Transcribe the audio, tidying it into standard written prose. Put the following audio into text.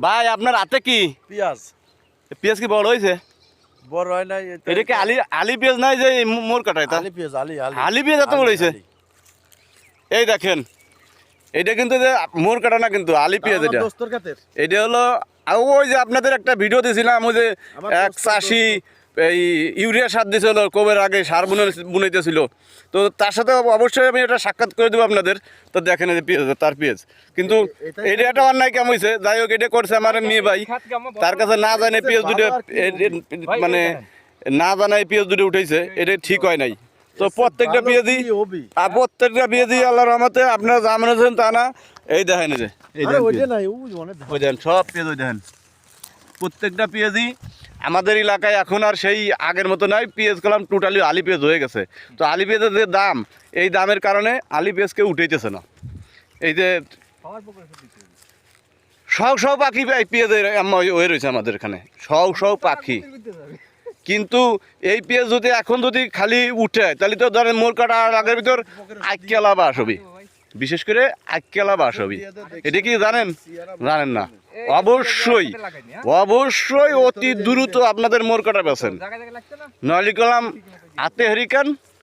ভাই আপনার হাতে কি পেঁয়াজ পেঁয়াজ কি বড় হয়েছে? বড় হয় নাই এটা কি আলি আলি পেঁয়াজ নাই যে মোর কাটায় তা আলি পেঁয়াজ আলি আলি পেঁয়াজ এত বড় হয়েছে? এই দেখেন এটা কিন্তু যে মোর কাটা না, কিন্তু আলি পেঁয়াজ। এটা দোস্তর কাতের এটা হলো ওই যে আপনাদের একটা ভিডিও দিয়েছিলাম, ওই যে এক চাষি এই ইউরিয়া সার দিয়েছিল কবের আগে সার বুনাইতেছিল, তো তার সাথে অবশ্যই আমি এটা সাক্ষাৎ করে দেবো আপনাদের। তো দেখেন এই যে পেঁয়াজ, তার পেঁয়াজ কিন্তু এটা একটা অন্যায় কেমন হয়েছে। যাই হোক এটা করছে আমার মেয়ে ভাই, তার কাছে না জানে পেঁয়াজ দুটো মানে না জানাই পেঁয়াজ দুটো উঠেছে, এটা ঠিক হয় নাই। তো প্রত্যেকটা পেঁয়াজই আর প্রত্যেকটা পেঁয়াজই আল্লাহর রহমতে আপনারা যা মনে হচ্ছেন তা না। এই দেখেন এই যে এই দেখেন সব পেঁয়াজ, ওই দেখেন প্রত্যেকটা পেঁয়াজই আমাদের এলাকায় এখন আর সেই আগের মতো নয়। পেঁয়াজ কলাম টোটালি আলি পেঁয়াজ হয়ে গেছে। তো আলি পেঁয়াজের যে দাম, এই দামের কারণে আলি পেঁয়াজ কেউ উঠেইতেছে না। এই যে সব পাখি পেঁয়াজের হয়ে রয়েছে আমাদের এখানে, সব পাখি। কিন্তু এই পেঁয়াজ যদি এখন যদি খালি উঠে, তাহলে তো ধরেন মোর কাটা আগের ভিতর আইকেলা বাস হবি, বিশেষ করে আইকেলা বাস হবি। এটা কি জানেন? জানেন না? অবশ্যই অবশ্যই অতি দ্রুত আপনাদের মোর কাটা বেছেন, নইলে কলাম হাতে হেরিকান